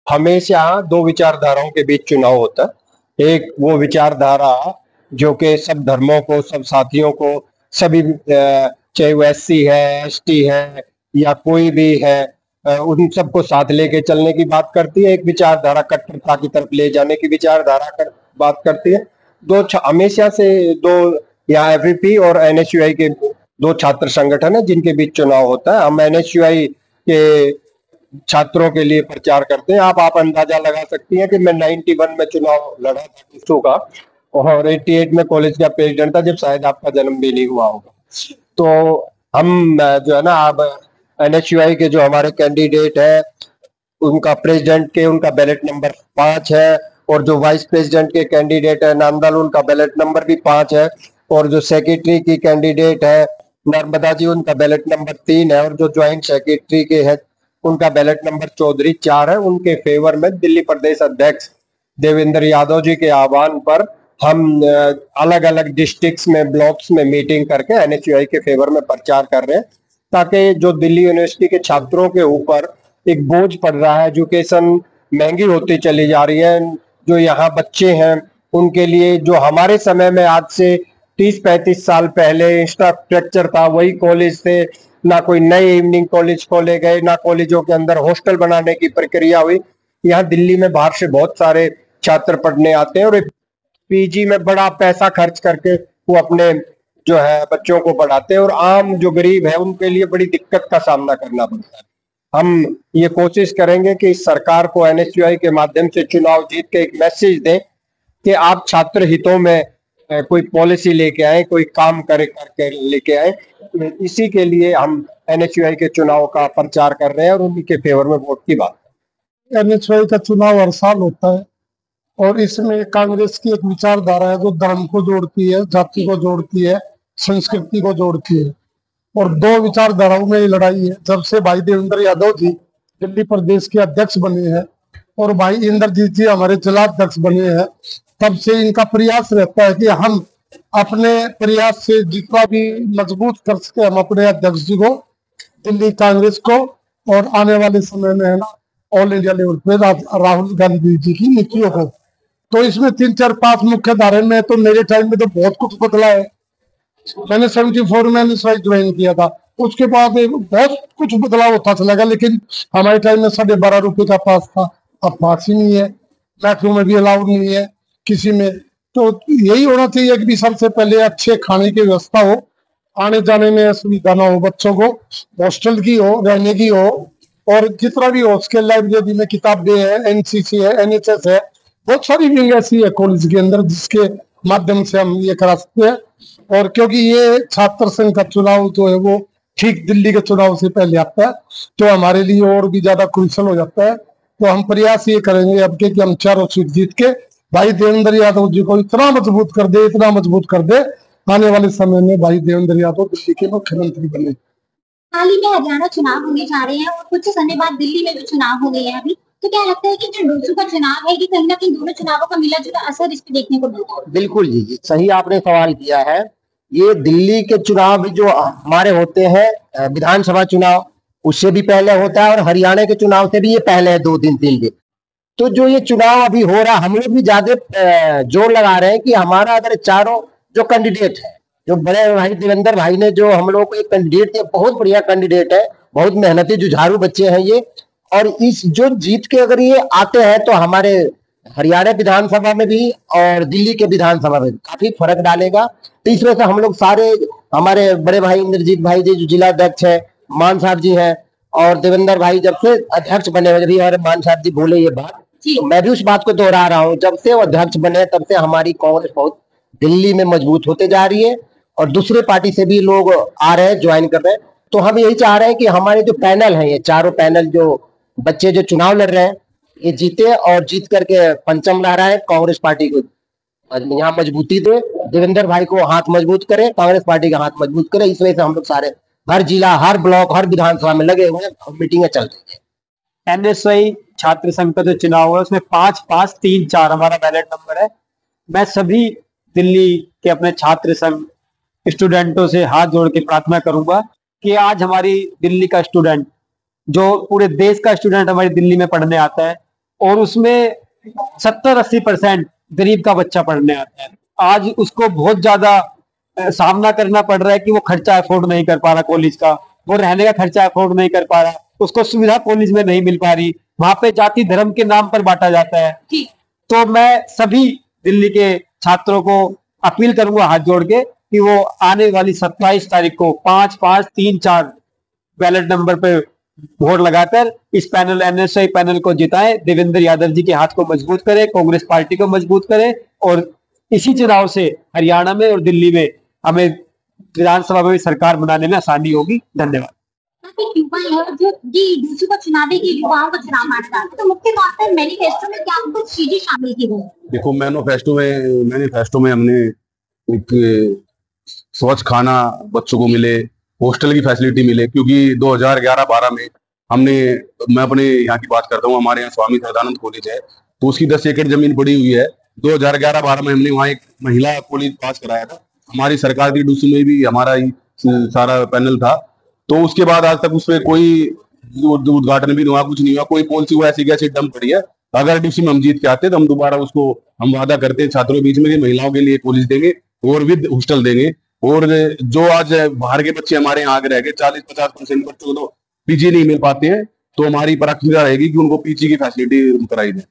हमेशा दो विचारधाराओं के बीच चुनाव होता है। एक वो विचारधारा जो कि सब धर्मों को, सब साथियों को, सभी चाहे वो एससी है, एसटी है या कोई भी है, उन सबको साथ लेके चलने की बात करती है। एक विचारधारा कट्टरता की तरफ ले जाने की विचारधारा बात करती है। हमेशा से दो, या एफवीपी और एनएसयूआई के दो छात्र संगठन है जिनके बीच चुनाव होता है। हम एनएसयूआई के छात्रों के लिए प्रचार करते हैं। आप अंदाजा लगा सकती हैं कि मैं 91 में चुनाव लड़ा था टीसू का, और 88 में कॉलेज का प्रेसिडेंट था, जब शायद आपका जन्म भी नहीं हुआ होगा। तो हम जो है ना, अब एनएसयूआई के जो हमारे कैंडिडेट है, उनका प्रेसिडेंट के उनका बैलेट नंबर 5 है, और जो वाइस प्रेसिडेंट के कैंडिडेट है नांदल, उनका बैलेट नंबर भी 5 है, और जो सेक्रेटरी की कैंडिडेट है नर्मदा जी, उनका बैलेट नंबर 3 है, और जो ज्वाइंट सेक्रेटरी के है उनका बैलेट नंबर चौधरी 4 है। उनके फेवर में दिल्ली प्रदेश अध्यक्ष देवेंद्र यादव जी के आह्वान पर हम अलग अलग डिस्ट्रिक्ट्स में, ब्लॉक्स में मीटिंग करके एनएसयूआई के फेवर में प्रचार कर रहे हैं, ताकि जो दिल्ली यूनिवर्सिटी के छात्रों के ऊपर एक बोझ पड़ रहा है, एजुकेशन महंगी होती चली जा रही है, जो यहाँ बच्चे हैं उनके लिए, जो हमारे समय में आज से 30-35 साल पहले इंफ्रास्ट्रक्चर था, वही कॉलेज थे, ना कोई नए इवनिंग कॉलेज खोले गए, ना कॉलेजों के अंदर हॉस्टल बनाने की प्रक्रिया हुई। यहाँ दिल्ली में बाहर से बहुत सारे छात्र पढ़ने आते हैं, और पीजी में बड़ा पैसा खर्च करके वो अपने जो है बच्चों को पढ़ाते हैं, और आम जो गरीब है उनके लिए बड़ी दिक्कत का सामना करना पड़ता है। हम ये कोशिश करेंगे कि इस सरकार को एनएसयूआई के माध्यम से चुनाव जीत के एक मैसेज दें कि आप छात्र हितों में कोई पॉलिसी लेके आए, कोई काम करके लेके आए। इसी के लिए हम एनएसयूआई के चुनाव का प्रचार कर रहे हैं और उन्हीं के फेवर में वोट की बात। एनएसयूआई का चुनाव हर साल होता है, और इसमें कांग्रेस की एक विचारधारा है जो धर्म को जोड़ती है, जाति को जोड़ती है, संस्कृति को जोड़ती है, और दो विचारधाराओं में लड़ाई है। जब से भाई देवेंद्र यादव जी दिल्ली प्रदेश के अध्यक्ष बने हैं और भाई इंद्रजीत जी हमारे जिलाध्यक्ष बने हैं, तब से इनका प्रयास रहता है कि हम अपने प्रयास से जितना भी मजबूत कर सके, हम अपने अध्यक्ष जी को, दिल्ली कांग्रेस को, और आने वाले समय में है ना ऑल इंडिया लेवल पे राहुल गांधी जी की नीतियों को। तो इसमें 3-4-5 मुख्य धारे में, तो मेरे टाइम में तो बहुत कुछ बदला है। मैंने 74 में एनएसयूआई ज्वाइन किया था, उसके बाद बहुत कुछ बदलाव होता चला गया, लेकिन हमारे टाइम में 12.5 रुपए का पास था, अब पास ही नहीं है, मेट्रो में भी अलाउड नहीं है किसी में। तो यही होना चाहिए कि सबसे पहले अच्छे खाने की व्यवस्था हो, आने जाने में असुविधा ना हो, बच्चों को हॉस्टल की हो, रहने की हो, और जितना भी हो उसके लाइब्रेरी में किताबें है, एनसीसी है, एनएचएस है, बहुत सारी विंग ऐसी है कॉलेज के अंदर जिसके माध्यम से हम ये करा सकते हैं। और क्योंकि ये छात्र संघ का चुनाव जो है वो ठीक दिल्ली के चुनाव से पहले आता है, तो हमारे लिए और भी ज्यादा क्रूशल हो जाता है। तो हम प्रयास ये करेंगे अब के कि हम चारों सीट जीत के भाई देवेंद्र यादव जी को इतना मजबूत कर दे, इतना मजबूत कर दे, आने वाले समय में भाई देवेंद्र यादव दिल्ली के मुख्यमंत्री बने। हाल ही में हरियाणा चुनाव होने जा रहे हैं और कुछ समय बाद दिल्ली में भी चुनाव होने हैं अभी, तो क्या लगता है कि जो डोसू का चुनाव है कि कहीं ना कहीं दोनों चुनावों का मिला जुला असर इस पे देखने को मिलता है? बिल्कुल जी, सही आपने सवाल किया है। ये दिल्ली के चुनाव जो हमारे होते हैं विधानसभा चुनाव, उससे भी पहले होता है, और हरियाणा के चुनाव से भी ये पहले है 2 दिन 3 दिन। तो जो ये चुनाव अभी हो रहा, हम लोग भी ज्यादा जोर लगा रहे हैं कि हमारा अगर चारों जो कैंडिडेट है, जो बड़े भाई देवेंद्र भाई ने जो हम लोग को एक कैंडिडेट दिया, बहुत बढ़िया कैंडिडेट है, बहुत मेहनती जुझारू बच्चे हैं ये, और इस जो जीत के अगर ये आते हैं तो हमारे हरियाणा विधानसभा में भी और दिल्ली के विधानसभा में काफी फर्क डालेगा। तो इस वजह से हम लोग सारे, हमारे बड़े भाई इंद्रजीत भाई जी जो जिला अध्यक्ष है, मान साहब जी हैं, और देवेंद्र भाई जब से अध्यक्ष बने हुए, जब हमारे मान साहब जी बोले ये बात, तो मैं भी उस बात को दोहरा रहा हूँ, जब से वो अध्यक्ष बने तब से हमारी कांग्रेस बहुत दिल्ली में मजबूत होते जा रही है, और दूसरे पार्टी से भी लोग आ रहे हैं, ज्वाइन कर रहे हैं। तो हम यही चाह रहे हैं कि हमारे जो पैनल है, ये चारों पैनल जो बच्चे जो चुनाव लड़ रहे हैं, ये जीते और जीत करके पंचम ला रहा है, कांग्रेस पार्टी को यहाँ मजबूती दे, देवेंद्र भाई को हाथ मजबूत करे, कांग्रेस पार्टी का हाथ मजबूत करे। इस वजह से हम लोग सारे हर जिला, हर ब्लॉक, हर विधानसभा में लगे हुए हैं, मीटिंगें चल रही है। एनएसयूआई छात्र संघ का जो चुनाव है उसमें 5-5-3-4 हमारा बैलेट नंबर है। मैं सभी दिल्ली के अपने छात्र संघ स्टूडेंटों से हाथ जोड़ के प्रार्थना करूंगा कि आज हमारी दिल्ली का स्टूडेंट, जो पूरे देश का स्टूडेंट हमारी दिल्ली में पढ़ने आता है, और उसमें 70-80% गरीब का बच्चा पढ़ने आता है। आज उसको बहुत ज्यादा सामना करना पड़ रहा है कि वो खर्चा अफोर्ड नहीं कर पा रहा कॉलेज का, वो रहने का खर्चा अफोर्ड नहीं कर पा रहा, उसको सुविधा कॉलेज में नहीं मिल पा रही, वहां पे जाति धर्म के नाम पर बांटा जाता है। तो मैं सभी दिल्ली के छात्रों को अपील करूंगा हाथ जोड़ के कि वो आने वाली 27 तारीख को 5-5-3-4 बैलेट नंबर पे वोट लगाकर इस पैनल एनएसआई पैनल को जिताएं, देवेंद्र यादव जी के हाथ को मजबूत करें, कांग्रेस पार्टी को मजबूत करें और इसी चुनाव से हरियाणा में और दिल्ली में हमें विधानसभा में भी सरकार बनाने में आसानी होगी। धन्यवाद। काफी युवा है जो ये दूसरों को चुनाव के युवाओं को चुनाव माना जाता है, तो मुख्य तौर पर मैनिफेस्टो में क्या कुछ चीजें शामिल की गई? देखो, मैनिफेस्टो में हमने एक स्वच्छ खाना बच्चों को मिले, हॉस्टल की फैसिलिटी मिले, क्योंकि 2011-12 में मैं अपने यहाँ की बात करता हूँ, हमारे यहाँ स्वामी सदानंद कॉलेज है, तो उसकी 10 एकड़ जमीन पड़ी हुई है। 2011-12 में हमने वहाँ एक महिला कॉलेज पास कराया था, हमारी सरकार की डूसी में भी हमारा ही सारा पैनल था। तो उसके बाद आज तक उस पर कोई उद्घाटन भी नहीं हुआ, कुछ नहीं हुआ, कोई पॉलिसी वो ऐसी कैसी डम पड़ी है। अगर डीसी में हम जीत के आते तो हम दोबारा उसको हम वादा करते हैं छात्रों के बीच में कि महिलाओं के लिए कॉलेज देंगे और विद हॉस्टल देंगे। और जो आज बाहर के बच्चे हमारे यहाँ आगे रह गए, 40-50% बच्चों को तो पीजी नहीं मिल पाते हैं, तो हमारी प्राथमिकता रहेगी कि उनको पीजी की फैसिलिटी कराई जाए।